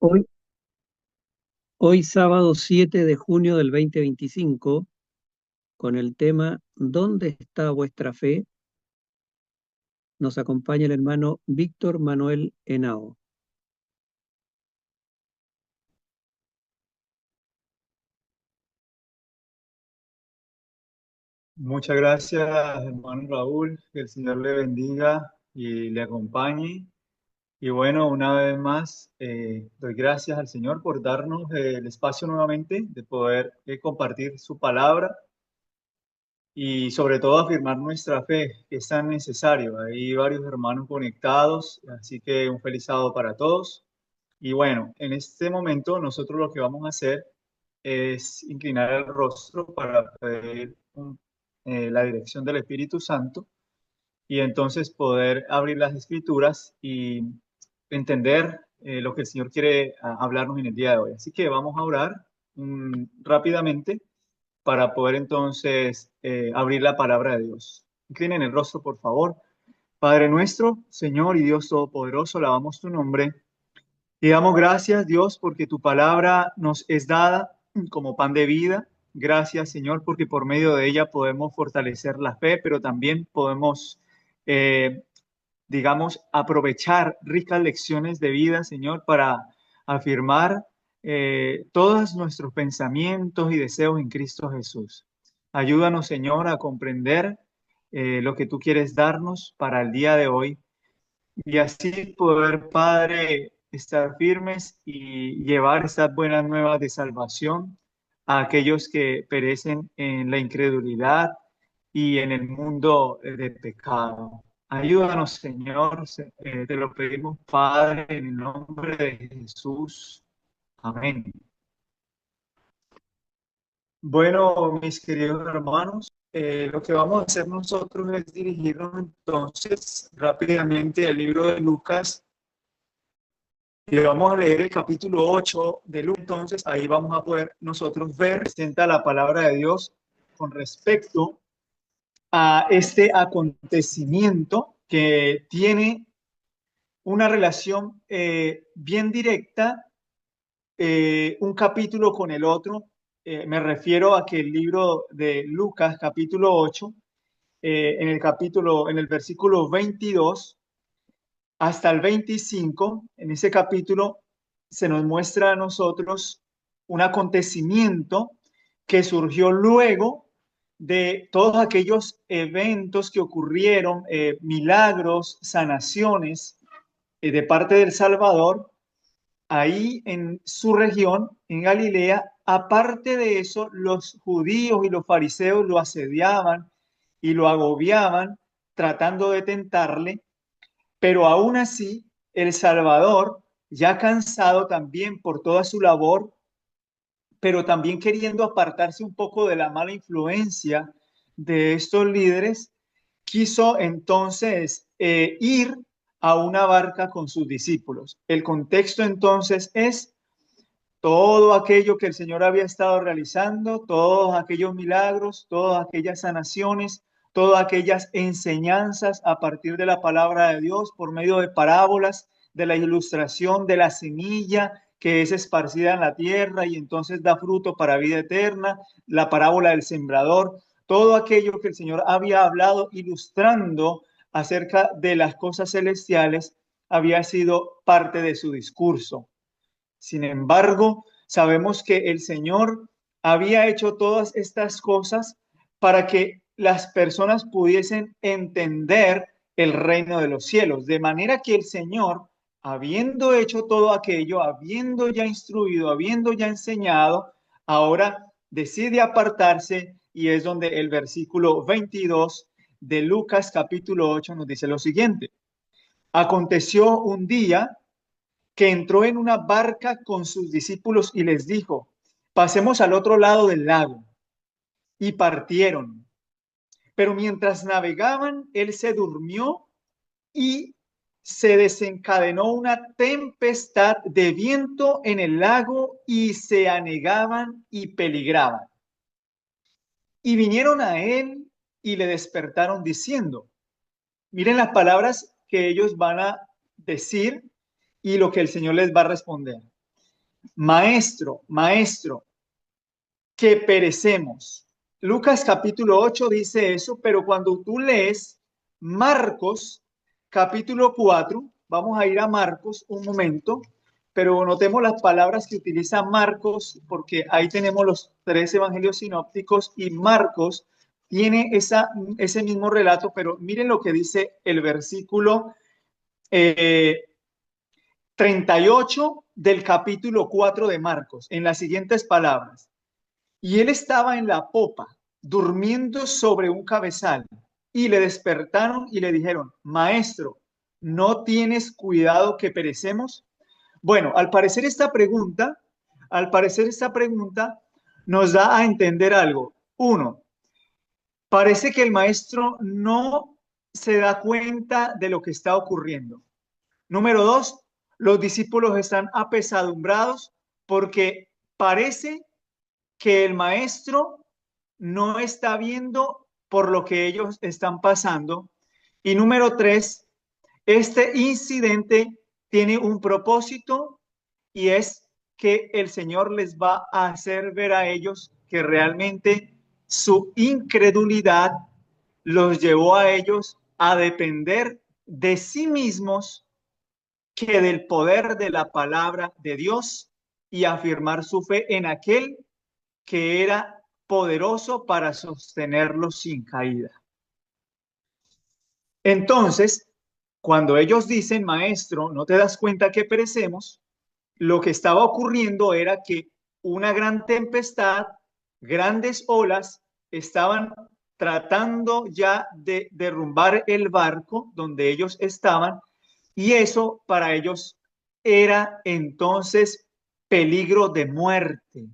Hoy, hoy sábado 7 de junio del 2025, con el tema ¿Dónde está vuestra fe?, nos acompaña el hermano Víctor Manuel Henao. Muchas gracias, hermano Raúl. Que el Señor le bendiga y le acompañe. Y bueno, una vez más, doy gracias al Señor por darnos el espacio nuevamente de poder compartir su palabra y sobre todo afirmar nuestra fe, que es tan necesario. Hay varios hermanos conectados, así que un feliz sábado para todos. Y bueno, en este momento nosotros lo que vamos a hacer es inclinar el rostro para pedir la dirección del Espíritu Santo y entonces poder abrir las escrituras y entender lo que el Señor quiere hablarnos en el día de hoy. Así que vamos a orar rápidamente para poder entonces abrir la palabra de Dios. Inclinen el rostro, por favor. Padre nuestro, Señor y Dios Todopoderoso, alabamos tu nombre y damos gracias, Dios, porque tu palabra nos es dada como pan de vida. Gracias, Señor, porque por medio de ella podemos fortalecer la fe, pero también podemos, eh, digamos, aprovechar ricas lecciones de vida, Señor, para afirmar todos nuestros pensamientos y deseos en Cristo Jesús. Ayúdanos, Señor, a comprender lo que tú quieres darnos para el día de hoy y así poder, Padre, estar firmes y llevar estas buenas nuevas de salvación a aquellos que perecen en la incredulidad y en el mundo de pecado. Ayúdanos, Señor, te lo pedimos, Padre, en el nombre de Jesús. Amén. Bueno, mis queridos hermanos, lo que vamos a hacer nosotros es dirigirnos entonces rápidamente al libro de Lucas. Y vamos a leer el capítulo 8 de Lucas. Entonces, ahí vamos a poder nosotros ver, presenta la palabra de Dios con respecto a este acontecimiento que tiene una relación bien directa, un capítulo con el otro. Me refiero a que el libro de Lucas, capítulo 8, en el versículo 22 hasta el 25, en ese capítulo se nos muestra a nosotros un acontecimiento que surgió luego de todos aquellos eventos que ocurrieron, milagros, sanaciones de parte del Salvador, ahí en su región, en Galilea. Aparte de eso, los judíos y los fariseos lo asediaban y lo agobiaban, tratando de tentarle, pero aún así, El Salvador, ya cansado también por toda su labor, pero también queriendo apartarse un poco de la mala influencia de estos líderes, quiso entonces ir a una barca con sus discípulos. El contexto entonces es todo aquello que el Señor había estado realizando, todos aquellos milagros, todas aquellas sanaciones, todas aquellas enseñanzas a partir de la palabra de Dios por medio de parábolas, de la ilustración de la semilla que es esparcida en la tierra y entonces da fruto para vida eterna, la parábola del sembrador, todo aquello que el Señor había hablado ilustrando acerca de las cosas celestiales había sido parte de su discurso. Sin embargo, sabemos que el Señor había hecho todas estas cosas para que las personas pudiesen entender el reino de los cielos, de manera que el Señor, habiendo hecho todo aquello, habiendo ya instruido, habiendo ya enseñado, ahora decide apartarse, y es donde el versículo 22 de Lucas capítulo 8 nos dice lo siguiente: aconteció un día que entró en una barca con sus discípulos y les dijo: pasemos al otro lado del lago. Y partieron. Pero mientras navegaban, él se durmió y se desencadenó una tempestad de viento en el lago y se anegaban y peligraban. Y vinieron a él y le despertaron diciendo, miren las palabras que ellos van a decir y lo que el Señor les va a responder. maestro, maestro, que perecemos. Lucas capítulo 8 dice eso, pero cuando tú lees Marcos capítulo 4, vamos a ir a Marcos un momento, pero notemos las palabras que utiliza Marcos, porque ahí tenemos los tres evangelios sinópticos y Marcos tiene ese mismo relato, pero miren lo que dice el versículo eh, 38 del capítulo 4 de Marcos, en las siguientes palabras. Y él estaba en la popa, durmiendo sobre un cabezal, y le despertaron y le dijeron, Maestro, ¿no tienes cuidado que perecemos? Bueno, al parecer esta pregunta nos da a entender algo. Uno, parece que el maestro no se da cuenta de lo que está ocurriendo. Número dos, los discípulos están apesadumbrados porque parece que el maestro no está viendo por lo que ellos están pasando. Y número tres, este incidente tiene un propósito y es que el Señor les va a hacer ver a ellos que realmente su incredulidad los llevó a ellos a depender de sí mismos que del poder de la palabra de Dios y afirmar su fe en aquel que era poderoso para sostenerlos sin caída. Entonces, cuando ellos dicen, maestro, ¿no te das cuenta que perecemos? Lo que estaba ocurriendo era que una gran tempestad, grandes olas, estaban tratando ya de derrumbar el barco donde ellos estaban, y eso para ellos era entonces peligro de muerte.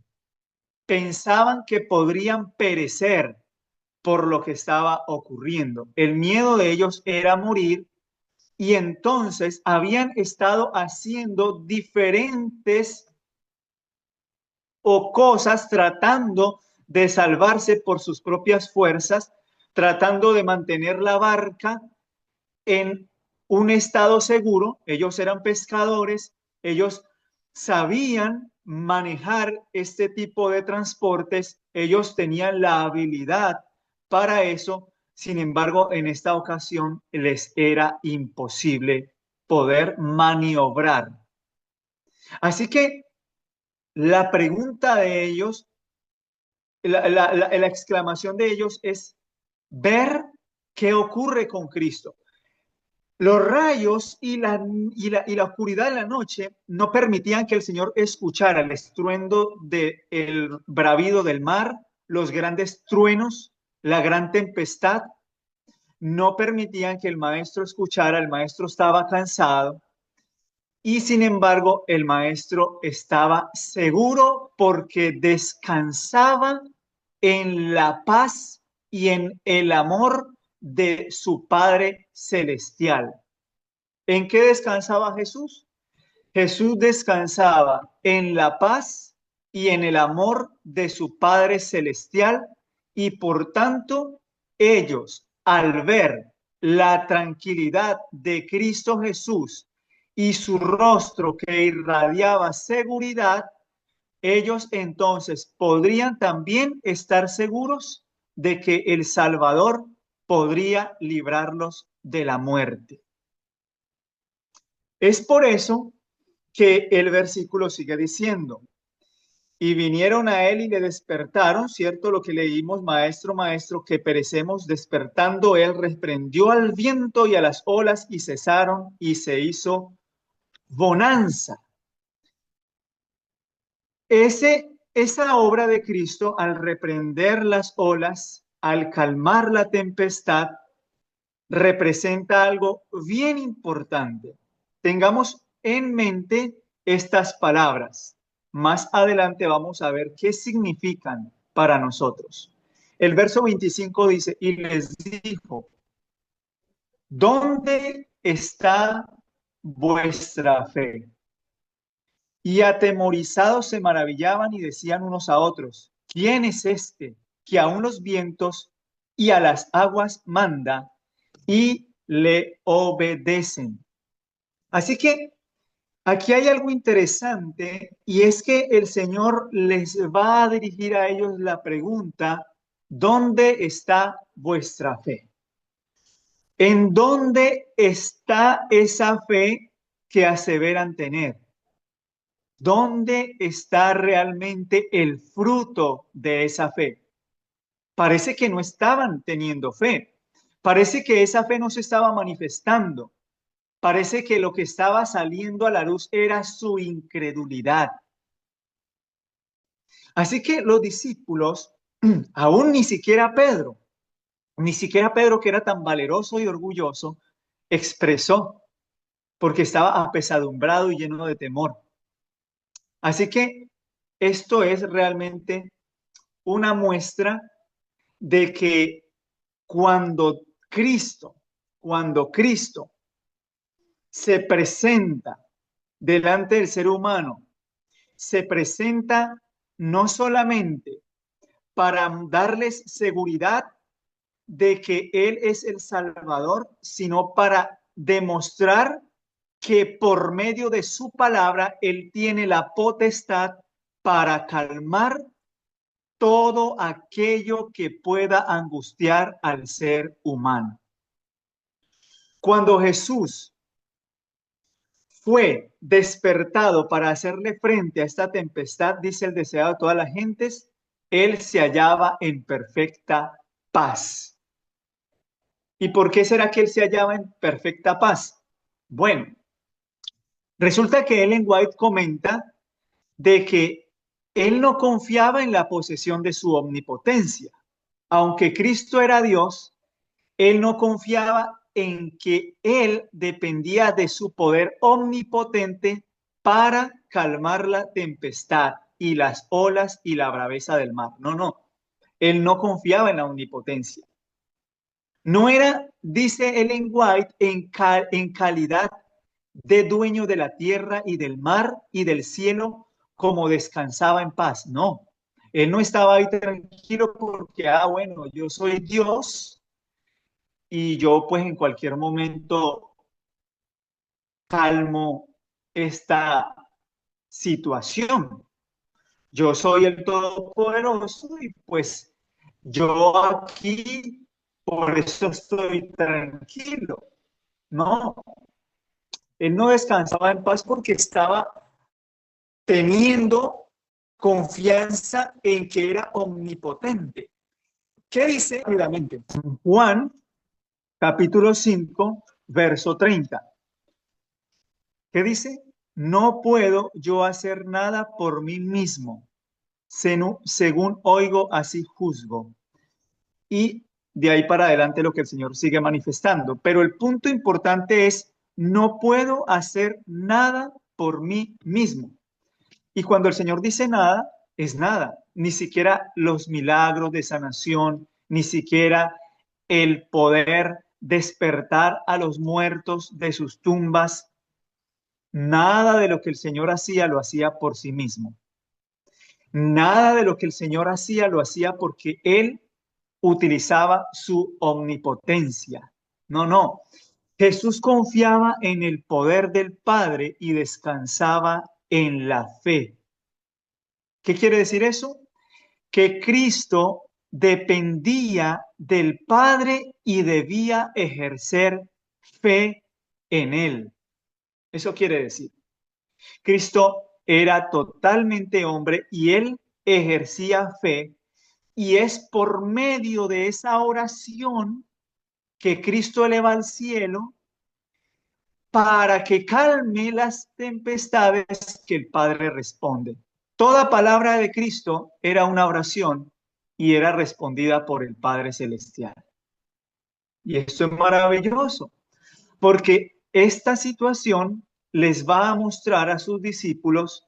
Pensaban que podrían perecer por lo que estaba ocurriendo. El miedo de ellos era morir y entonces habían estado haciendo diferentes o cosas tratando de salvarse por sus propias fuerzas, tratando de mantener la barca en un estado seguro. Ellos eran pescadores, ellos sabían manejar este tipo de transportes, ellos tenían la habilidad para eso. Sin embargo, en esta ocasión les era imposible poder maniobrar. Así que la pregunta de ellos, la exclamación de ellos es ver qué ocurre con Cristo. Los rayos y la oscuridad de la noche no permitían que el Señor escuchara el estruendo del bravido del mar, los grandes truenos, la gran tempestad. No permitían que el maestro escuchara, el maestro estaba cansado y sin embargo el maestro estaba seguro porque descansaba en la paz y en el amor de su Padre Celestial. ¿En qué descansaba Jesús? Jesús descansaba en la paz y en el amor de su Padre Celestial y por tanto ellos al ver la tranquilidad de Cristo Jesús y su rostro que irradiaba seguridad, ellos entonces podrían también estar seguros de que el Salvador podría librarlos de la muerte. Es por eso que el versículo sigue diciendo, y vinieron a él y le despertaron, ¿cierto? Lo que leímos, maestro, maestro, que perecemos. Despertando él, reprendió al viento y a las olas y cesaron y se hizo bonanza. Esa obra de Cristo, al reprender las olas, al calmar la tempestad, representa algo bien importante. Tengamos en mente estas palabras. Más adelante vamos a ver qué significan para nosotros. El verso 25 dice, y les dijo, ¿dónde está vuestra fe? Y atemorizados se maravillaban y decían unos a otros, ¿quién es este que aún los vientos y a las aguas manda y le obedecen? Así que Aquí hay algo interesante y es que el Señor les va a dirigir a ellos la pregunta, ¿dónde está vuestra fe? ¿En dónde está esa fe que aseveran tener? ¿Dónde está realmente el fruto de esa fe? Parece que no estaban teniendo fe. Parece que esa fe no se estaba manifestando. Parece que lo que estaba saliendo a la luz era su incredulidad. Así que los discípulos, aún ni siquiera Pedro que era tan valeroso y orgulloso, expresó porque estaba apesadumbrado y lleno de temor. Así que esto es realmente una muestra de que cuando Cristo, cuando Cristo se presenta delante del ser humano, se presenta no solamente para darles seguridad de que Él es el Salvador, sino para demostrar que por medio de su palabra Él tiene la potestad para calmar todo aquello que pueda angustiar al ser humano. Cuando Jesús fue despertado para hacerle frente a esta tempestad, dice el deseado de todas las gentes, Él se hallaba en perfecta paz. ¿Y por qué será que Él se hallaba en perfecta paz? Bueno, resulta que Ellen White comenta de que Él no confiaba en la posesión de su omnipotencia. Aunque Cristo era Dios, Él no confiaba en que Él dependía de su poder omnipotente para calmar la tempestad y las olas y la braveza del mar. No, no. Él no confiaba en la omnipotencia. No era, dice Ellen White, en calidad de dueño de la tierra y del mar y del cielo, como descansaba en paz. No, él no estaba ahí tranquilo porque, bueno, yo soy Dios y yo pues en cualquier momento calmo esta situación. Yo soy el Todopoderoso y pues yo aquí por eso estoy tranquilo. No, él no descansaba en paz porque estaba teniendo confianza en que era omnipotente. ¿Qué dice rápidamente? Juan, capítulo 5, verso 30. ¿Qué dice? No puedo yo hacer nada por mí mismo. Según oigo, así juzgo. Y de ahí para adelante lo que el Señor sigue manifestando. Pero el punto importante es, no puedo hacer nada por mí mismo. Y cuando el Señor dice nada, es nada. Ni siquiera los milagros de sanación, ni siquiera el poder despertar a los muertos de sus tumbas. Nada de lo que el Señor hacía lo hacía por sí mismo. Nada de lo que el Señor hacía lo hacía porque Él utilizaba su omnipotencia. No, no. Jesús confiaba en el poder del Padre y descansaba en la fe. ¿Qué quiere decir eso? Que Cristo dependía del Padre y debía ejercer fe en Él. Eso quiere decir, Cristo era totalmente hombre y Él ejercía fe y es por medio de esa oración que Cristo eleva al cielo para que calme las tempestades que el Padre responde. Toda palabra de Cristo era una oración y era respondida por el Padre Celestial. Y esto es maravilloso, porque esta situación les va a mostrar a sus discípulos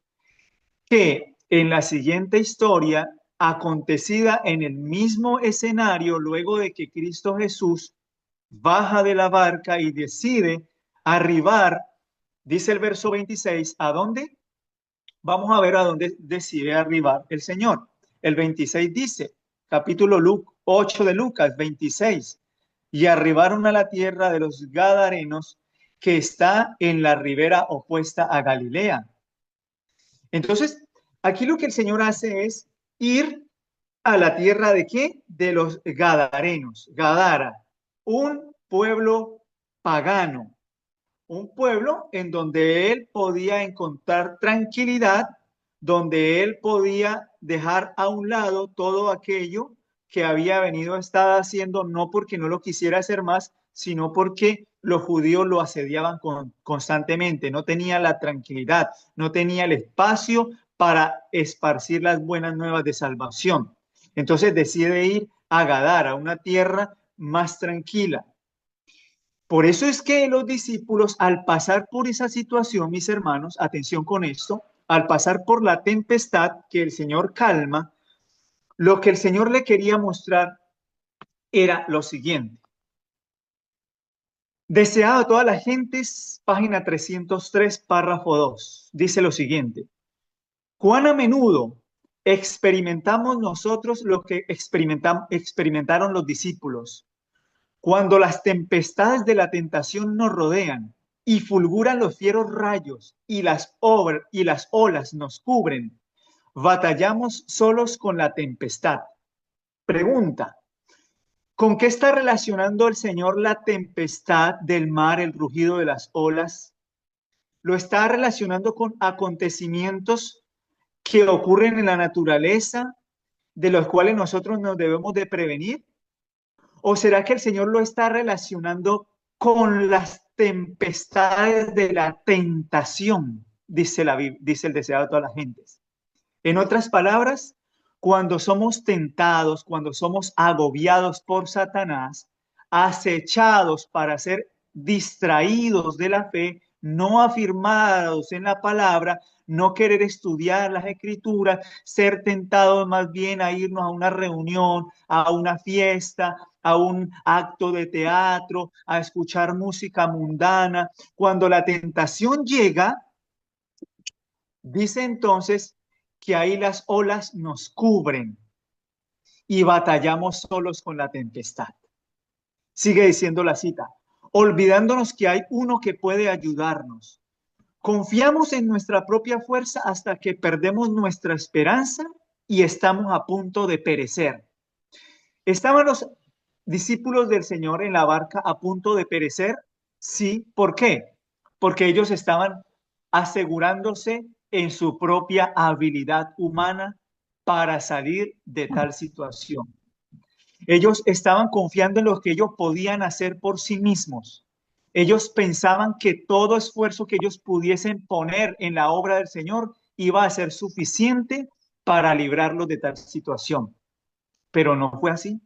que en la siguiente historia, acontecida en el mismo escenario, luego de que Cristo Jesús baja de la barca y decide arribar, dice el verso 26, ¿a dónde? Vamos a ver a dónde decide arribar el Señor. El 26 dice, capítulo 8 de Lucas 26, y arribaron a la tierra de los Gadarenos, que está en la ribera opuesta a Galilea. Entonces, aquí lo que el Señor hace es ir a la tierra de ¿qué? De los Gadarenos, Gadara, un pueblo pagano, un pueblo en donde él podía encontrar tranquilidad, donde él podía dejar a un lado todo aquello que había venido a estar haciendo, no porque no lo quisiera hacer más, sino porque los judíos lo asediaban constantemente, no tenía la tranquilidad, no tenía el espacio para esparcir las buenas nuevas de salvación. Entonces decide ir a Gadara, a una tierra más tranquila. Por eso es que los discípulos, al pasar por esa situación, mis hermanos, atención con esto, al pasar por la tempestad que el Señor calma, lo que el Señor le quería mostrar era lo siguiente. Deseado a todas las gentes, página 303, párrafo 2, dice lo siguiente. ¿Cuán a menudo experimentamos nosotros lo que experimentaron los discípulos? Cuando las tempestades de la tentación nos rodean y fulguran los fieros rayos y y las olas nos cubren, batallamos solos con la tempestad. Pregunta, ¿con qué está relacionando el Señor la tempestad del mar, el rugido de las olas? ¿Lo está relacionando con acontecimientos que ocurren en la naturaleza, de los cuales nosotros nos debemos de prevenir? ¿O será que el Señor lo está relacionando con las tempestades de la tentación? Dice el deseado de todas las gentes. En otras palabras, cuando somos tentados, cuando somos agobiados por Satanás, acechados para ser distraídos de la fe, no afirmados en la palabra, no querer estudiar las escrituras, ser tentados más bien a irnos a una reunión, a una fiesta, a un acto de teatro, a escuchar música mundana. Cuando la tentación llega, dice entonces que ahí las olas nos cubren y batallamos solos con la tempestad. Sigue diciendo la cita, olvidándonos que hay uno que puede ayudarnos. Confiamos en nuestra propia fuerza hasta que perdemos nuestra esperanza y estamos a punto de perecer. ¿Estaban los discípulos del Señor en la barca a punto de perecer? Sí. ¿Por qué? Porque ellos estaban asegurándose en su propia habilidad humana para salir de tal situación. Ellos estaban confiando en lo que ellos podían hacer por sí mismos. Ellos pensaban que todo esfuerzo que ellos pudiesen poner en la obra del Señor iba a ser suficiente para librarlos de tal situación. Pero no fue así.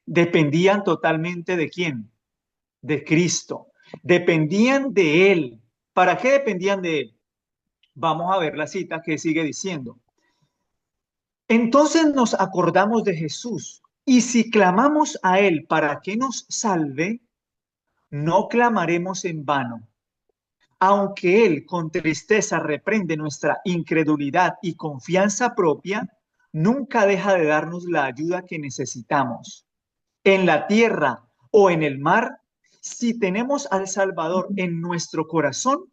Dependían totalmente de quién, de Cristo. Dependían de Él. ¿Para qué dependían de Él? Vamos a ver la cita que sigue diciendo. Entonces nos acordamos de Jesús y si clamamos a Él para que nos salve, no clamaremos en vano. Aunque Él con tristeza reprende nuestra incredulidad y confianza propia, nunca deja de darnos la ayuda que necesitamos. En la tierra o en el mar, si tenemos al Salvador en nuestro corazón,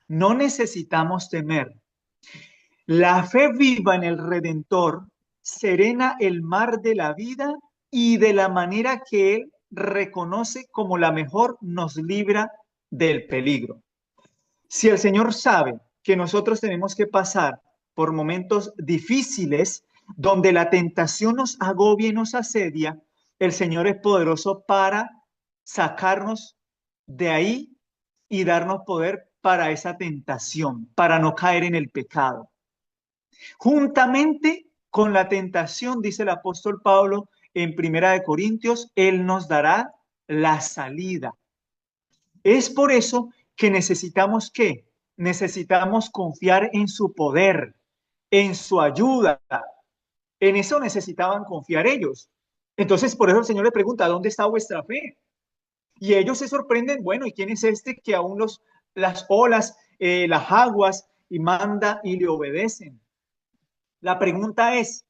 no necesitamos temer. La fe viva en el Redentor serena el mar de la vida y de la manera que Él reconoce como la mejor nos libra del peligro. Si el Señor sabe que nosotros tenemos que pasar por momentos difíciles donde la tentación nos agobia y nos asedia, el Señor es poderoso para sacarnos de ahí y darnos poder para esa tentación, para no caer en el pecado. Juntamente con la tentación, dice el apóstol Pablo en Primera de Corintios, Él nos dará la salida. Es por eso que necesitamos ¿qué? Necesitamos confiar en su poder, en su ayuda. En eso necesitaban confiar ellos. Entonces, por eso el Señor le pregunta, ¿dónde está vuestra fe? Y ellos se sorprenden, bueno, ¿y quién es este que aún las olas, las aguas, y manda y le obedecen? La pregunta es,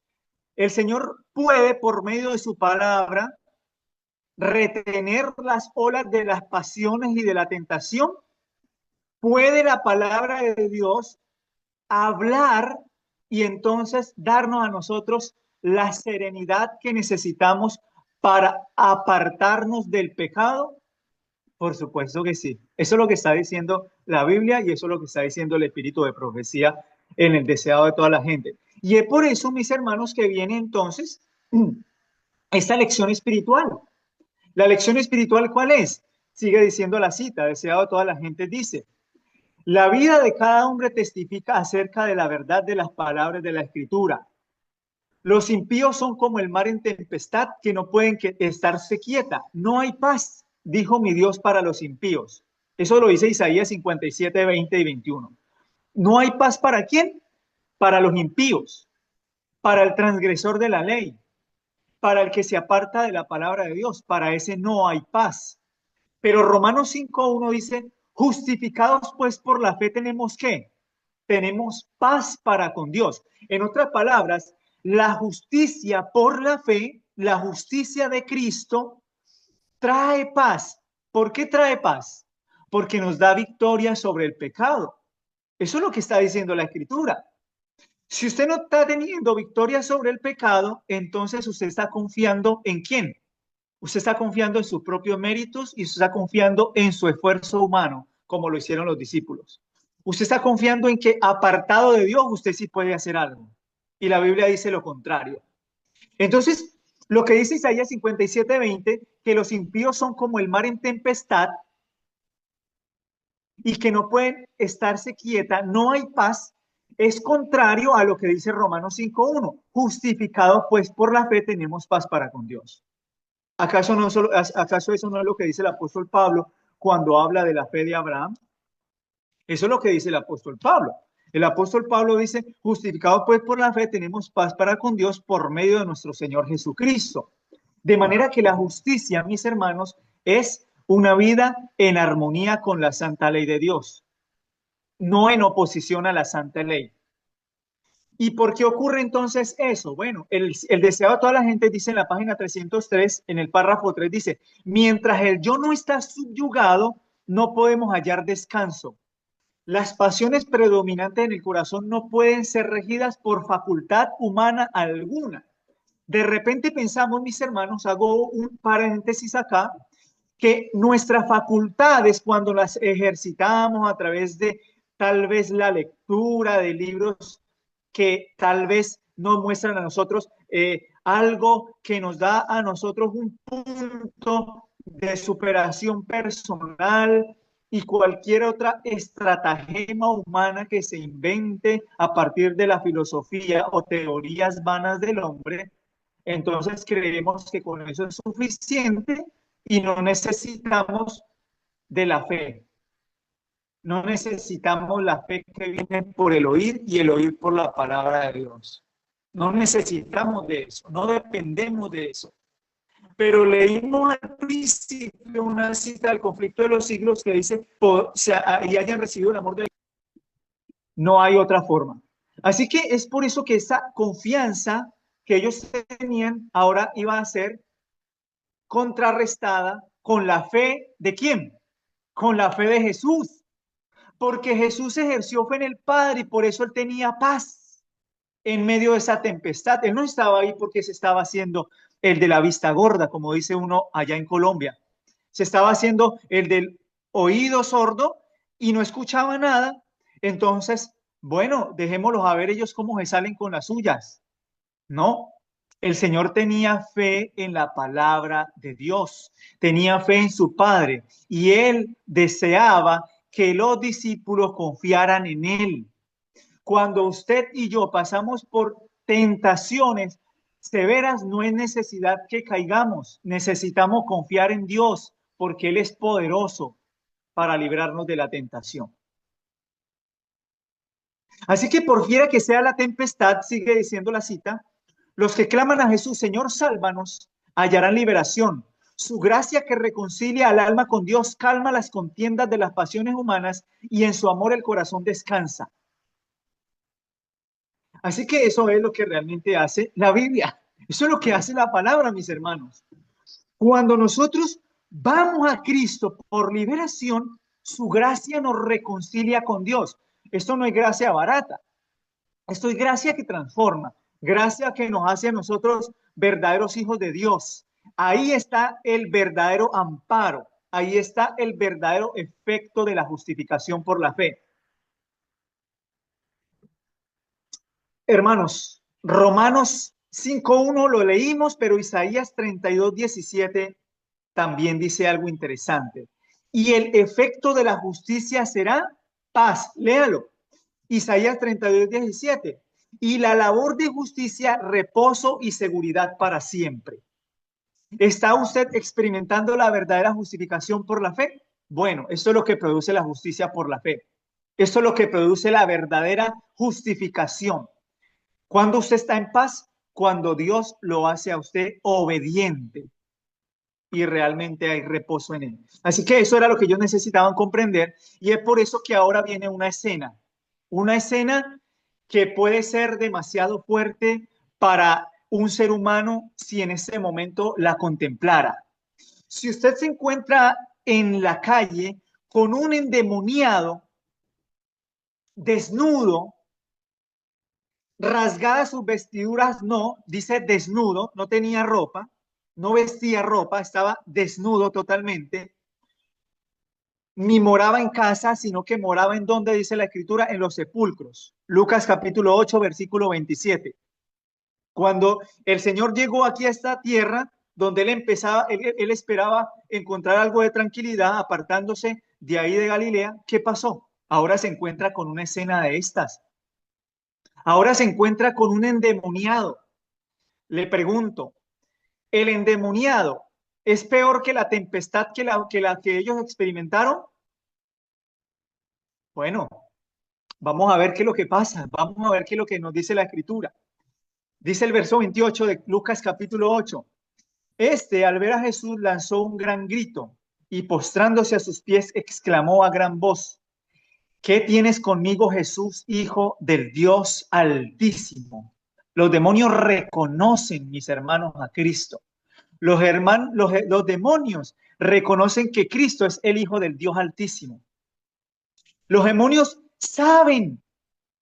¿el Señor puede por medio de su palabra retener las olas de las pasiones y de la tentación, puede la palabra de Dios hablar y entonces darnos a nosotros la serenidad que necesitamos para apartarnos del pecado. Por supuesto que sí. Eso es lo que está diciendo la Biblia y eso es lo que está diciendo el espíritu de profecía en el deseado de toda la gente. Y es por eso, mis hermanos, que viene entonces esta lección espiritual. La lección espiritual, ¿cuál es? Sigue diciendo la cita, deseado de toda la gente, dice: la vida de cada hombre testifica acerca de la verdad de las palabras de la Escritura. Los impíos son como el mar en tempestad, que no pueden estarse quieta. No hay paz, dijo mi Dios, para los impíos. Eso lo dice Isaías 57, 20 y 21. No hay paz para quién? Para los impíos, para el transgresor de la ley, para el que se aparta de la palabra de Dios. Para ese no hay paz. Pero Romanos 5:1 dice: justificados pues por la fe tenemos ¿qué? Tenemos paz para con Dios. En otras palabras, la justicia por la fe, la justicia de Cristo, trae paz. ¿Por qué trae paz? Porque nos da victoria sobre el pecado. Eso es lo que está diciendo la Escritura. Si usted no está teniendo victoria sobre el pecado, entonces usted está confiando ¿en quién? Usted está confiando en sus propios méritos y usted está confiando en su esfuerzo humano, como lo hicieron los discípulos. Usted está confiando en que apartado de Dios usted sí puede hacer algo. Y la Biblia dice lo contrario. Entonces, lo que dice Isaías 57:20, que los impíos son como el mar en tempestad y que no pueden estarse quieta, no hay paz, es contrario a lo que dice Romanos 5:1. Justificados pues por la fe tenemos paz para con Dios. ¿Acaso eso no es lo que dice el apóstol Pablo cuando habla de la fe de Abraham? Eso es lo que dice el apóstol Pablo. El apóstol Pablo dice: justificados pues por la fe tenemos paz para con Dios por medio de nuestro Señor Jesucristo. De manera que la justicia, mis hermanos, es una vida en armonía con la santa ley de Dios, no en oposición a la santa ley. ¿Y por qué ocurre entonces eso? Bueno, el deseado de toda la gente dice en la página 303, en el párrafo 3, dice: mientras el yo no está subyugado, no podemos hallar descanso. Las pasiones predominantes en el corazón no pueden ser regidas por facultad humana alguna. De repente pensamos, mis hermanos, hago un paréntesis acá, que nuestras facultades, cuando las ejercitamos a través de tal vez la lectura de libros que tal vez nos muestran a nosotros algo que nos da a nosotros un punto de superación personal y cualquier otra estratagema humana que se invente a partir de la filosofía o teorías vanas del hombre, entonces creemos que con eso es suficiente y no necesitamos de la fe. No necesitamos la fe que viene por el oír y el oír por la palabra de Dios. No necesitamos de eso, no dependemos de eso. Pero leímos al principio una cita del conflicto de los siglos que dice: y hayan recibido el amor de Dios. No hay otra forma. Así que es por eso que esa confianza que ellos tenían ahora iba a ser contrarrestada con la fe de ¿quién? Con la fe de Jesús. Porque Jesús ejerció fe en el Padre y por eso él tenía paz en medio de esa tempestad. Él no estaba ahí porque se estaba haciendo el de la vista gorda, como dice uno allá en Colombia. Se estaba haciendo el del oído sordo y no escuchaba nada. Entonces, bueno, dejémoslos a ver ellos cómo se salen con las suyas. No, el Señor tenía fe en la palabra de Dios, tenía fe en su Padre y él deseaba que los discípulos confiaran en él. Cuando usted y yo pasamos por tentaciones severas, no es necesidad que caigamos, necesitamos confiar en Dios porque Él es poderoso para librarnos de la tentación. Así que por fiera que sea la tempestad, sigue diciendo la cita, los que claman a Jesús, Señor, sálvanos, hallarán liberación. Su gracia que reconcilia al alma con Dios calma las contiendas de las pasiones humanas y en su amor el corazón descansa. Así que eso es lo que realmente hace la Biblia. Eso es lo que hace la palabra, mis hermanos. Cuando nosotros vamos a Cristo por liberación, su gracia nos reconcilia con Dios. Esto no es gracia barata, esto es gracia que transforma, gracia que nos hace a nosotros verdaderos hijos de Dios. Ahí está el verdadero amparo, ahí está el verdadero efecto de la justificación por la fe. Hermanos, Romanos 5.1 lo leímos, pero Isaías 32.17 también dice algo interesante. Y el efecto de la justicia será paz. Léalo. Isaías 32.17. Y la labor de justicia, reposo y seguridad para siempre. ¿Está usted experimentando la verdadera justificación por la fe? Bueno, esto es lo que produce la justicia por la fe. Esto es lo que produce la verdadera justificación. Cuando usted está en paz, cuando Dios lo hace a usted obediente y realmente hay reposo en él. Así que eso era lo que ellos necesitaban comprender y es por eso que ahora viene una escena que puede ser demasiado fuerte para un ser humano si en ese momento la contemplara. Si usted se encuentra en la calle con un endemoniado desnudo, rasgadas sus vestiduras, no, dice desnudo, no tenía ropa, no vestía ropa, estaba desnudo totalmente, ni moraba en casa, sino que moraba en donde dice la escritura, en los sepulcros. Lucas capítulo 8, versículo 27. Cuando el Señor llegó aquí a esta tierra, donde él esperaba encontrar algo de tranquilidad, apartándose de ahí de Galilea, ¿qué pasó? Ahora se encuentra con una escena de estas. Ahora se encuentra con un endemoniado. Le pregunto, ¿el endemoniado es peor que la tempestad que ellos experimentaron? Bueno, vamos a ver qué es lo que pasa, vamos a ver qué es lo que nos dice la escritura. Dice el verso 28 de Lucas capítulo 8. Al ver a Jesús, lanzó un gran grito y postrándose a sus pies, exclamó a gran voz, ¿qué tienes conmigo, Jesús, Hijo del Dios Altísimo? Los demonios reconocen, mis hermanos, a Cristo. Los demonios reconocen que Cristo es el Hijo del Dios Altísimo. Los demonios saben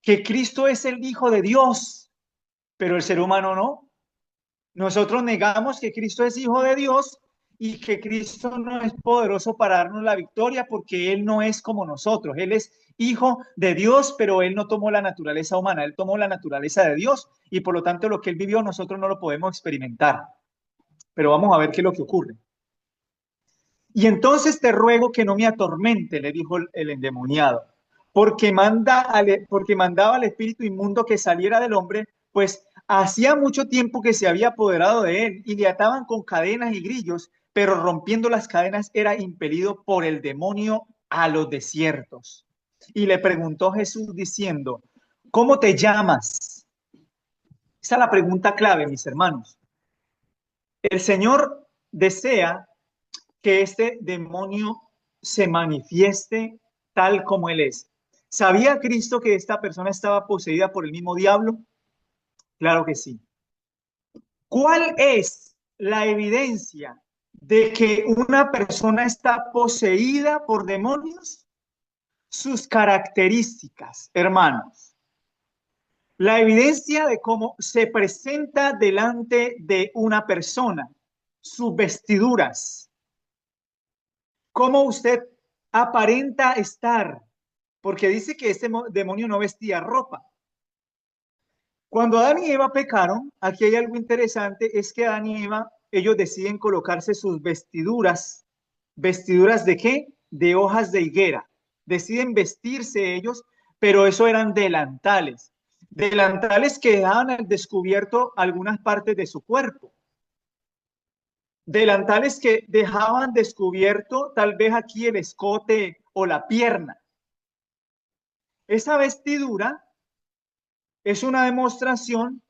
que Cristo es el Hijo de Dios, pero el ser humano no. Nosotros negamos que Cristo es Hijo de Dios y que Cristo no es poderoso para darnos la victoria porque Él no es como nosotros. Él es Hijo de Dios, pero Él no tomó la naturaleza humana, Él tomó la naturaleza de Dios y por lo tanto lo que Él vivió nosotros no lo podemos experimentar. Pero vamos a ver qué es lo que ocurre. Y entonces te ruego que no me atormente, le dijo el endemoniado, porque mandaba al espíritu inmundo que saliera del hombre, pues hacía mucho tiempo que se había apoderado de él y le ataban con cadenas y grillos, pero rompiendo las cadenas era impelido por el demonio a los desiertos. Y le preguntó Jesús diciendo, ¿cómo te llamas? Esa es la pregunta clave, mis hermanos. El Señor desea que este demonio se manifieste tal como él es. ¿Sabía Cristo que esta persona estaba poseída por el mismo diablo? Claro que sí. ¿Cuál es la evidencia de que una persona está poseída por demonios? Sus características, hermanos. La evidencia de cómo se presenta delante de una persona, sus vestiduras, cómo usted aparenta estar, porque dice que este demonio no vestía ropa. Cuando Adán y Eva pecaron, aquí hay algo interesante, es que Adán y Eva, ellos deciden colocarse sus vestiduras. ¿Vestiduras de qué? De hojas de higuera. Deciden vestirse ellos, pero eso eran delantales. Delantales que dejaban al descubierto algunas partes de su cuerpo. Delantales que dejaban descubierto tal vez aquí el escote o la pierna. Esa vestidura es una demostración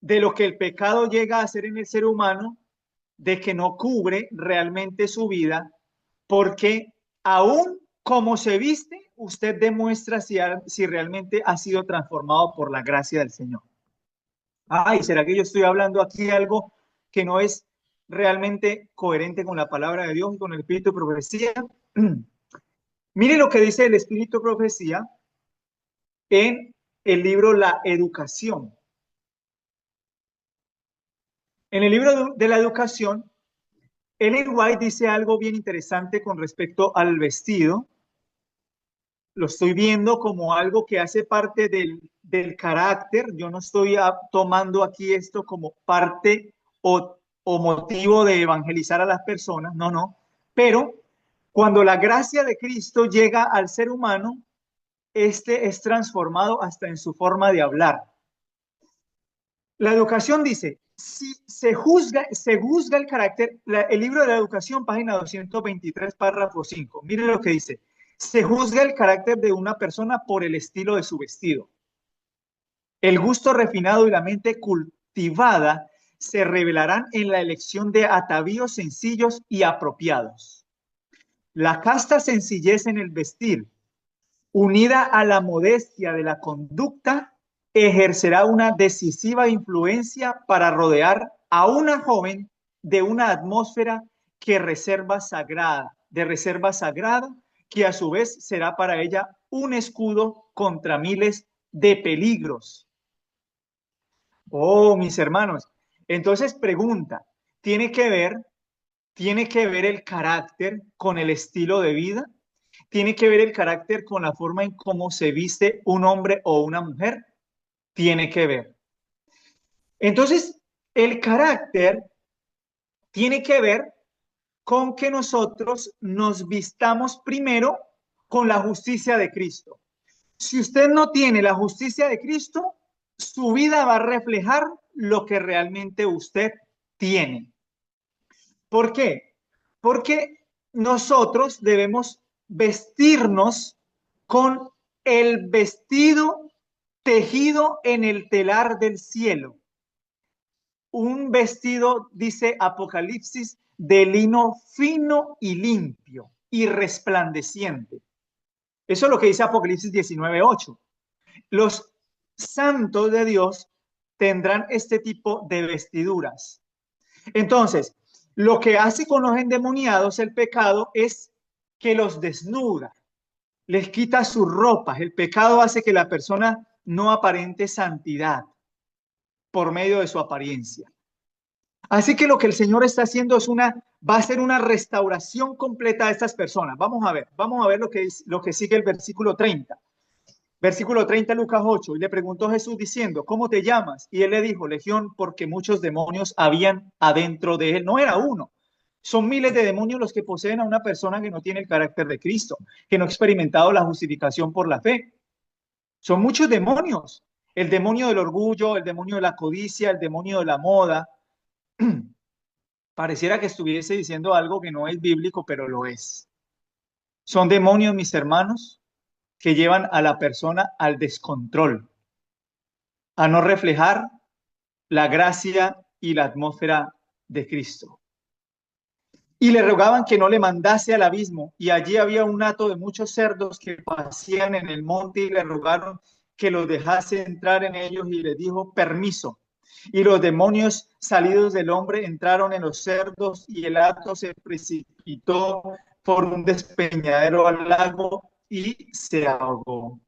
de lo que el pecado llega a hacer en el ser humano, de que no cubre realmente su vida, porque aún como se viste, usted demuestra si realmente ha sido transformado por la gracia del Señor. Ay, ¿será que yo estoy hablando aquí algo que no es realmente coherente con la palabra de Dios y con el espíritu de profecía. Mire lo que dice el espíritu de profecía en el libro La Educación. En el libro de la Educación, Ellen White dice algo bien interesante con respecto al vestido. Lo estoy viendo como algo que hace parte del carácter. Yo no estoy tomando aquí esto como parte o motivo de evangelizar a las personas, no, no. Pero cuando la gracia de Cristo llega al ser humano, este es transformado hasta en su forma de hablar. La educación dice, si se juzga el carácter, el libro de la educación, página 223, párrafo 5. Mire lo que dice. Se juzga el carácter de una persona por el estilo de su vestido. El gusto refinado y la mente cultivada se revelarán en la elección de atavíos sencillos y apropiados. La casta sencillez en el vestir, unida a la modestia de la conducta, ejercerá una decisiva influencia para rodear a una joven de una atmósfera de reserva sagrada, que a su vez será para ella un escudo contra miles de peligros. Oh, mis hermanos. Entonces pregunta, ¿tiene que ver, ¿tiene que ver el carácter con el estilo de vida? ¿Tiene que ver el carácter con la forma en cómo se viste un hombre o una mujer? Tiene que ver. Entonces, el carácter tiene que ver con que nosotros nos vistamos primero con la justicia de Cristo. Si usted no tiene la justicia de Cristo, su vida va a reflejar lo que realmente usted tiene. ¿Por qué? Porque nosotros debemos vestirnos con el vestido tejido en el telar del cielo. Un vestido, dice Apocalipsis, de lino fino y limpio y resplandeciente. Eso es lo que dice Apocalipsis 19:8. Los santos de Dios tendrán este tipo de vestiduras. Entonces, lo que hace con los endemoniados el pecado es que los desnuda, les quita sus ropas. El pecado hace que la persona no aparente santidad por medio de su apariencia. Así que lo que el Señor está haciendo va a ser una restauración completa de estas personas. Vamos a ver lo que sigue el versículo 30. Versículo 30, Lucas 8. Y le preguntó Jesús diciendo, ¿cómo te llamas? Y él le dijo, Legión, porque muchos demonios habían adentro de él. No era uno. Son miles de demonios los que poseen a una persona que no tiene el carácter de Cristo, que no ha experimentado la justificación por la fe. Son muchos demonios. El demonio del orgullo, el demonio de la codicia, el demonio de la moda. Pareciera que estuviese diciendo algo que no es bíblico, pero lo es. Son demonios, mis hermanos, que llevan a la persona al descontrol, a no reflejar la gracia y la atmósfera de Cristo. Y le rogaban que no le mandase al abismo, y allí había un hato de muchos cerdos que pasían en el monte y le rogaron que los dejase entrar en ellos y le dijo, permiso. Y los demonios salidos del hombre entraron en los cerdos y el hato se precipitó por un despeñadero al lago y se ahogó.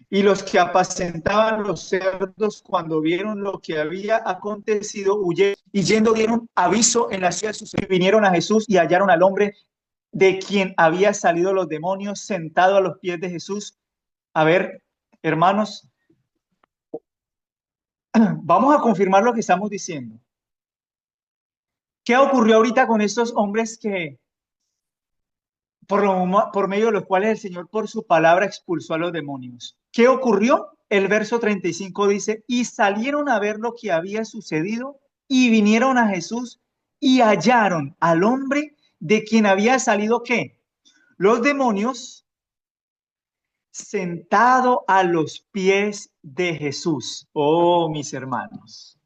Y los que apacentaban los cerdos, cuando vieron lo que había acontecido, huyeron y yendo dieron aviso en la ciudad de sus y vinieron a Jesús y hallaron al hombre de quien había salido los demonios sentado a los pies de Jesús. A ver, hermanos, vamos a confirmar lo que estamos diciendo. ¿Qué ocurrió ahorita con estos hombres que por medio de los cuales el Señor por su palabra expulsó a los demonios? ¿Qué ocurrió? El verso 35 dice, y salieron a ver lo que había sucedido y vinieron a Jesús y hallaron al hombre de quien había salido ¿qué? Los demonios, sentado a los pies de Jesús. Oh, mis hermanos.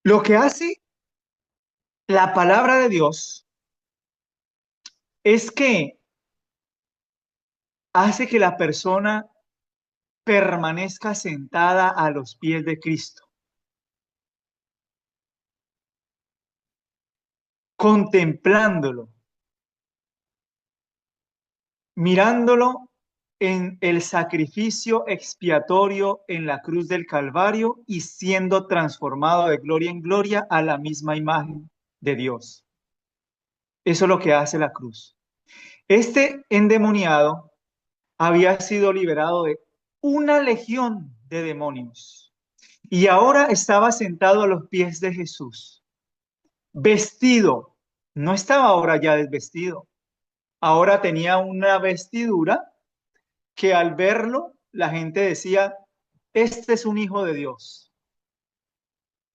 Lo que hace la palabra de Dios es que hace que la persona permanezca sentada a los pies de Cristo. contemplándolo, mirándolo en el sacrificio expiatorio en la cruz del Calvario y siendo transformado de gloria en gloria a la misma imagen de Dios. Eso es lo que hace la cruz. Este endemoniado había sido liberado de una legión de demonios y ahora estaba sentado a los pies de Jesús, vestido. No estaba ahora ya desvestido, ahora tenía una vestidura que al verlo la gente decía, este es un hijo de Dios.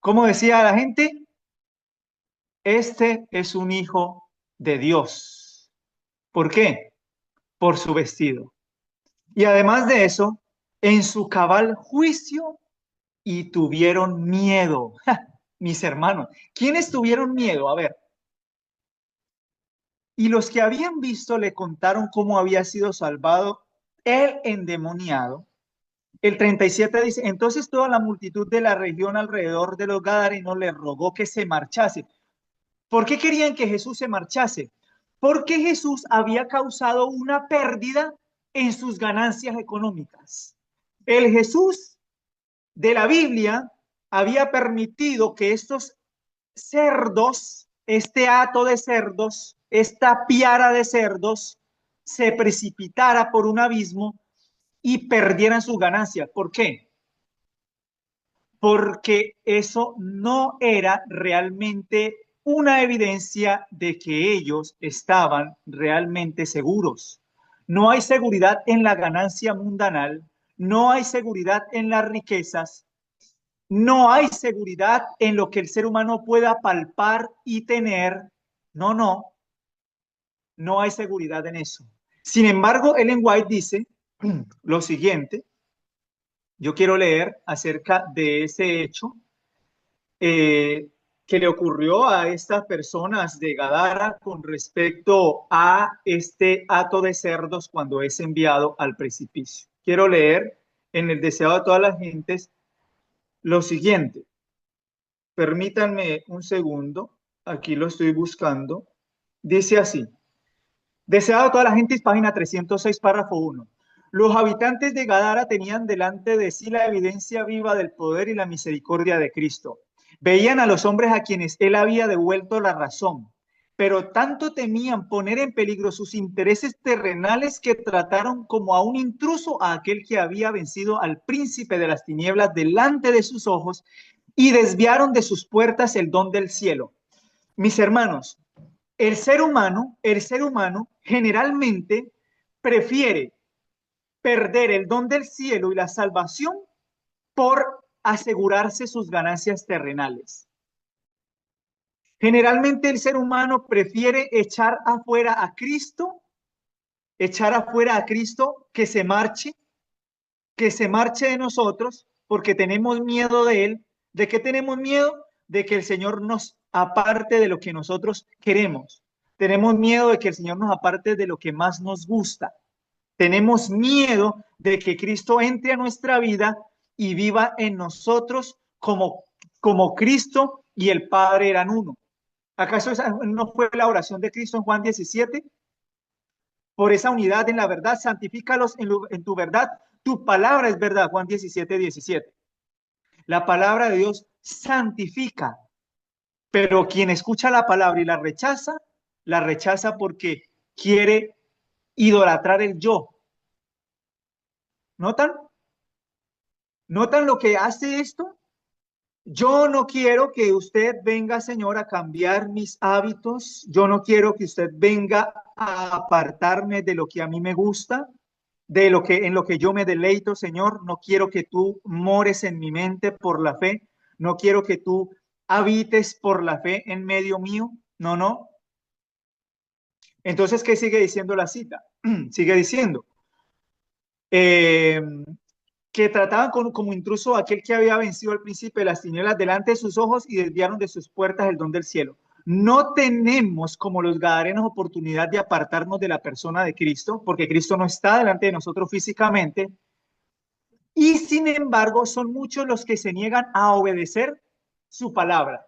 ¿Cómo decía la gente? Este es un hijo de Dios. ¿Por qué? Por su vestido. Y además de eso, en su cabal juicio y tuvieron miedo. ¡Ja! Mis hermanos, ¿quiénes tuvieron miedo? A ver, y los que habían visto le contaron cómo había sido salvado el endemoniado. El 37 dice, entonces toda la multitud de la región alrededor de los Gadarenos le rogó que se marchase. ¿Por qué querían que Jesús se marchase? Porque Jesús había causado una pérdida en sus ganancias económicas. El Jesús de la Biblia había permitido que estos cerdos, este hato de cerdos, esta piara de cerdos, se precipitara por un abismo y perdieran sus ganancias. ¿Por qué? Porque eso no era realmente una evidencia de que ellos estaban realmente seguros. No hay seguridad en la ganancia mundanal, no hay seguridad en las riquezas, no hay seguridad en lo que el ser humano pueda palpar y tener. No, no, no hay seguridad en eso. Sin embargo, Ellen White dice lo siguiente, yo quiero leer acerca de ese hecho eh, que le ocurrió a estas personas de Gadara con respecto a este hato de cerdos cuando es enviado al precipicio. Quiero leer en el deseado de todas las gentes lo siguiente. Permítanme un segundo, aquí lo estoy buscando. Dice así, deseado a toda la gente, página 306, párrafo 1. Los habitantes de Gadara tenían delante de sí la evidencia viva del poder y la misericordia de Cristo. Veían a los hombres a quienes él había devuelto la razón, pero tanto temían poner en peligro sus intereses terrenales que trataron como a un intruso a aquel que había vencido al príncipe de las tinieblas delante de sus ojos y desviaron de sus puertas el don del cielo. Mis hermanos, el ser humano generalmente prefiere perder el don del cielo y la salvación por asegurarse sus ganancias terrenales. Generalmente el ser humano prefiere echar afuera a Cristo que se marche de nosotros porque tenemos miedo de él. ¿De qué tenemos miedo? De que el Señor nos aparte de lo que nosotros queremos. Tenemos miedo de que el Señor nos aparte de lo que más nos gusta. Tenemos miedo de que Cristo entre a nuestra vida y viva en nosotros como Cristo y el Padre eran uno. ¿Acaso esa no fue la oración de Cristo en Juan 17? Por esa unidad en la verdad, santifícalos en tu verdad. Tu palabra es verdad, Juan 17, 17. La palabra de Dios santifica, pero quien escucha la palabra y la rechaza porque quiere idolatrar el yo. ¿Notan? ¿Notan lo que hace esto? Yo no quiero que usted venga, Señor, a cambiar mis hábitos. Yo no quiero que usted venga a apartarme de lo que a mí me gusta, de lo que en lo que yo me deleito, Señor. No quiero que tú mores en mi mente por la fe. No quiero que tú habites por la fe en medio mío. No, no. Entonces, ¿qué sigue diciendo la cita? Sigue diciendo eh, que trataban como intruso a aquel que había vencido al príncipe de las tinieblas delante de sus ojos y desviaron de sus puertas el don del cielo. No tenemos como los gadarenos oportunidad de apartarnos de la persona de Cristo, porque Cristo no está delante de nosotros físicamente, y sin embargo son muchos los que se niegan a obedecer su palabra.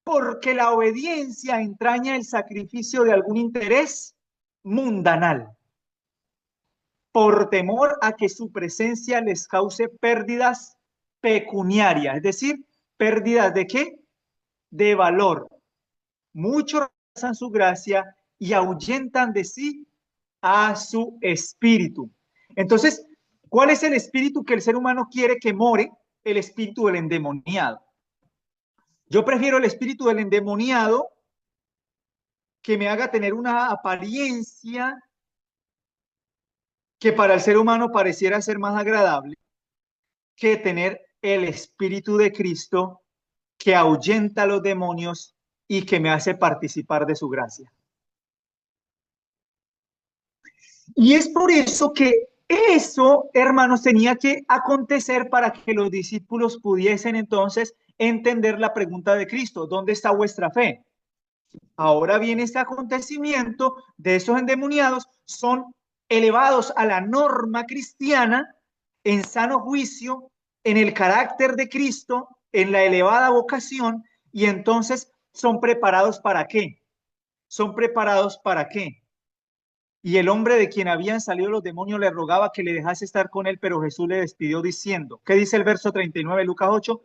porque la obediencia entraña el sacrificio de algún interés mundanal, por temor a que su presencia les cause pérdidas pecuniarias, es decir, pérdidas de qué? De valor. Muchos rechazan su gracia y ahuyentan de sí a su espíritu. Entonces, ¿cuál es el espíritu que el ser humano quiere que more? El espíritu del endemoniado. Yo prefiero el espíritu del endemoniado que me haga tener una apariencia que para el ser humano pareciera ser más agradable que tener el espíritu de Cristo que ahuyenta a los demonios y que me hace participar de su gracia. Y es por eso que eso, hermanos, tenía que acontecer para que los discípulos pudiesen entonces entender la pregunta de Cristo: ¿dónde está vuestra fe? Ahora viene este acontecimiento de esos endemoniados, son elevados a la norma cristiana en sano juicio, en el carácter de Cristo, en la elevada vocación, y entonces son preparados ¿para qué? Son preparados ¿para qué? Y el hombre de quien habían salido los demonios le rogaba que le dejase estar con él, pero Jesús le despidió diciendo, ¿qué dice el verso 39 de Lucas 8?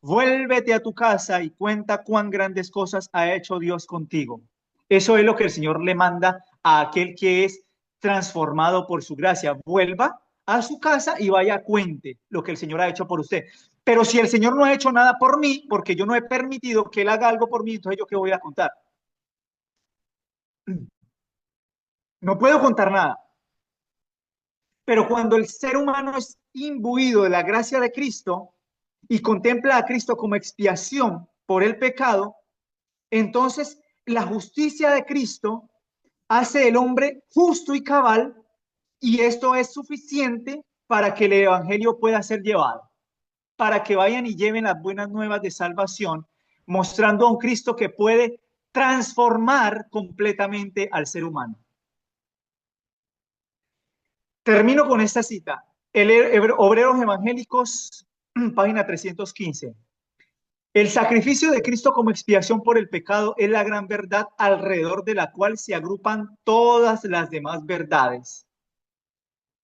Vuélvete a tu casa y cuenta cuán grandes cosas ha hecho Dios contigo. Eso es lo que el Señor le manda a aquel que es transformado por su gracia. Vuelva a su casa y vaya, cuente lo que el Señor ha hecho por usted. Pero si el Señor no ha hecho nada por mí, porque yo no he permitido que Él haga algo por mí, entonces ¿yo qué voy a contar? No puedo contar nada. Pero cuando el ser humano es imbuido de la gracia de Cristo y contempla a Cristo como expiación por el pecado, entonces la justicia de Cristo hace el hombre justo y cabal, y esto es suficiente para que el evangelio pueda ser llevado, para que vayan y lleven las buenas nuevas de salvación, mostrando a un Cristo que puede transformar completamente al ser humano. Termino con esta cita. Obreros Evangélicos, página 315. El sacrificio de Cristo como expiación por el pecado es la gran verdad alrededor de la cual se agrupan todas las demás verdades.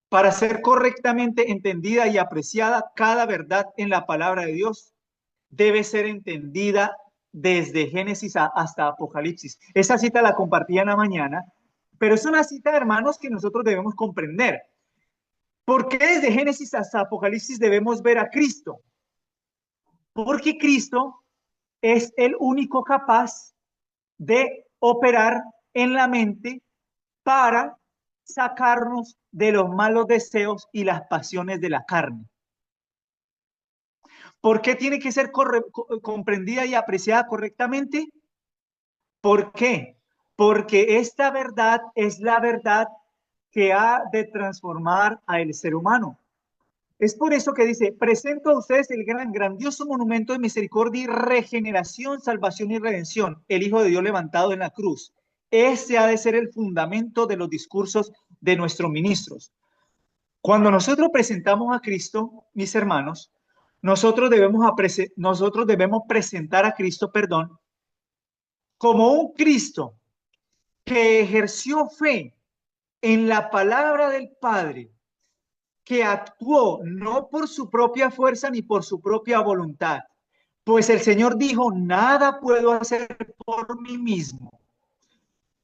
Para ser correctamente entendida y apreciada, cada verdad en la palabra de Dios debe ser entendida desde Génesis hasta Apocalipsis. Esa cita la compartí en la mañana, pero es una cita, hermanos, que nosotros debemos comprender. ¿Por qué desde Génesis hasta Apocalipsis debemos ver a Cristo? Porque Cristo es el único capaz de operar en la mente para sacarnos de los malos deseos y las pasiones de la carne. ¿Por qué tiene que ser comprendida y apreciada correctamente? ¿Por qué? Porque esta verdad es la verdad que ha de transformar al ser humano. Es por eso que dice, presento a ustedes el grandioso monumento de misericordia y regeneración, salvación y redención, el Hijo de Dios levantado en la cruz. Ese ha de ser el fundamento de los discursos de nuestros ministros. Cuando nosotros presentamos a Cristo, mis hermanos, nosotros debemos presentar a Cristo, perdón, como un Cristo que ejerció fe en la palabra del Padre, que actuó no por su propia fuerza ni por su propia voluntad, pues el Señor dijo, nada puedo hacer por mí mismo.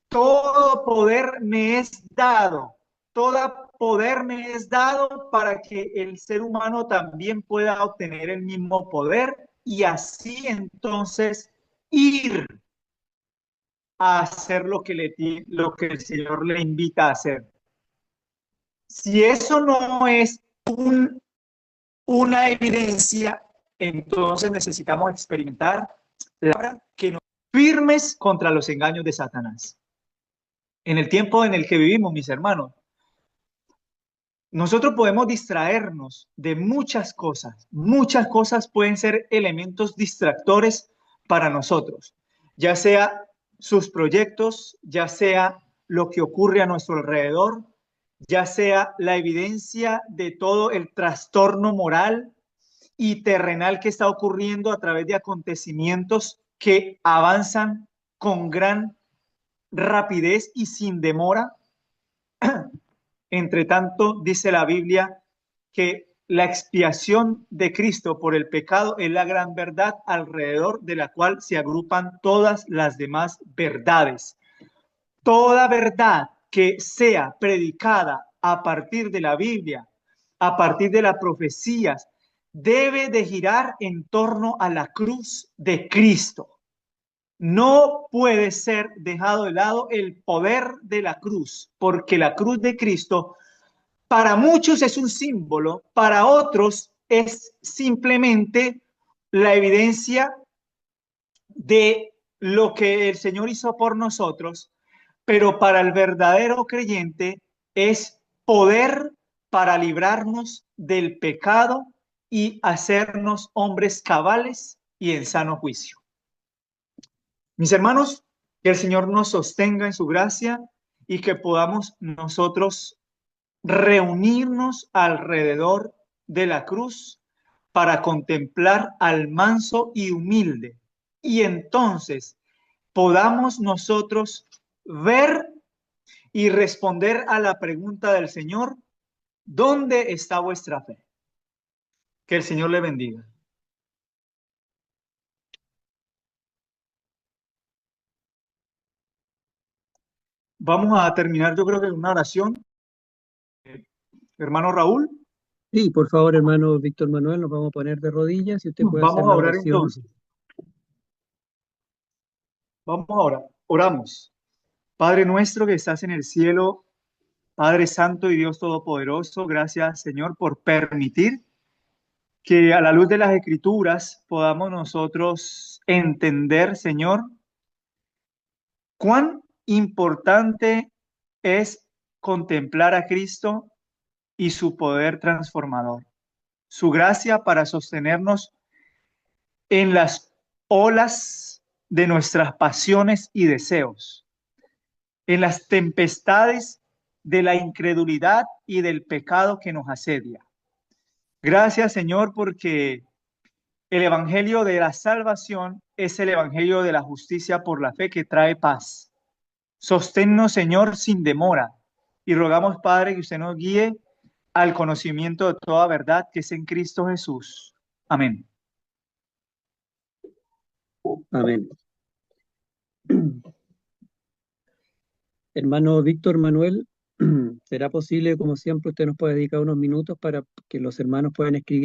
Todo poder me es dado, todo poder me es dado para que el ser humano también pueda obtener el mismo poder y así entonces ir a hacer lo que el Señor le invita a hacer. Si eso no es una evidencia, entonces necesitamos experimentar la palabra que nos firmes contra los engaños de Satanás. En el tiempo en el que vivimos, mis hermanos, nosotros podemos distraernos de muchas cosas. Muchas cosas pueden ser elementos distractores para nosotros, ya sea sus proyectos, ya sea lo que ocurre a nuestro alrededor, ya sea la evidencia de todo el trastorno moral y terrenal que está ocurriendo a través de acontecimientos que avanzan con gran rapidez y sin demora. Entre tanto, dice la Biblia que la expiación de Cristo por el pecado es la gran verdad alrededor de la cual se agrupan todas las demás verdades. Toda verdad que sea predicada a partir de la Biblia, a partir de las profecías, debe de girar en torno a la cruz de Cristo. No puede ser dejado de lado el poder de la cruz, porque la cruz de Cristo para muchos es un símbolo, para otros es simplemente la evidencia de lo que el Señor hizo por nosotros, pero para el verdadero creyente es poder para librarnos del pecado y hacernos hombres cabales y en sano juicio. Mis hermanos, que el Señor nos sostenga en su gracia y que podamos nosotros reunirnos alrededor de la cruz para contemplar al manso y humilde. Y entonces podamos nosotros ver y responder a la pregunta del Señor, ¿dónde está vuestra fe? Que el Señor le bendiga. Vamos a terminar, yo creo que en una oración. Hermano Raúl, Sí, por favor, hermano Víctor Manuel, nos vamos a poner de rodillas y usted puede hacer vamos a la orar oración. entonces. Vamos a orar. Oramos. Padre nuestro que estás en el cielo, Padre Santo y Dios Todopoderoso, gracias, Señor, por permitir que a la luz de las Escrituras podamos nosotros entender, Señor, cuán importante es contemplar a Cristo y su poder transformador, su gracia para sostenernos en las olas de nuestras pasiones y deseos, en las tempestades de la incredulidad y del pecado que nos asedia. Gracias, Señor, porque el evangelio de la salvación es el evangelio de la justicia por la fe que trae paz. Sosténnos, Señor, sin demora. Y rogamos, Padre, que usted nos guíe al conocimiento de toda verdad que es en Cristo Jesús. Amén. Amén. Hermano Víctor Manuel, ¿será posible, como siempre, usted nos puede dedicar unos minutos para que los hermanos puedan escribir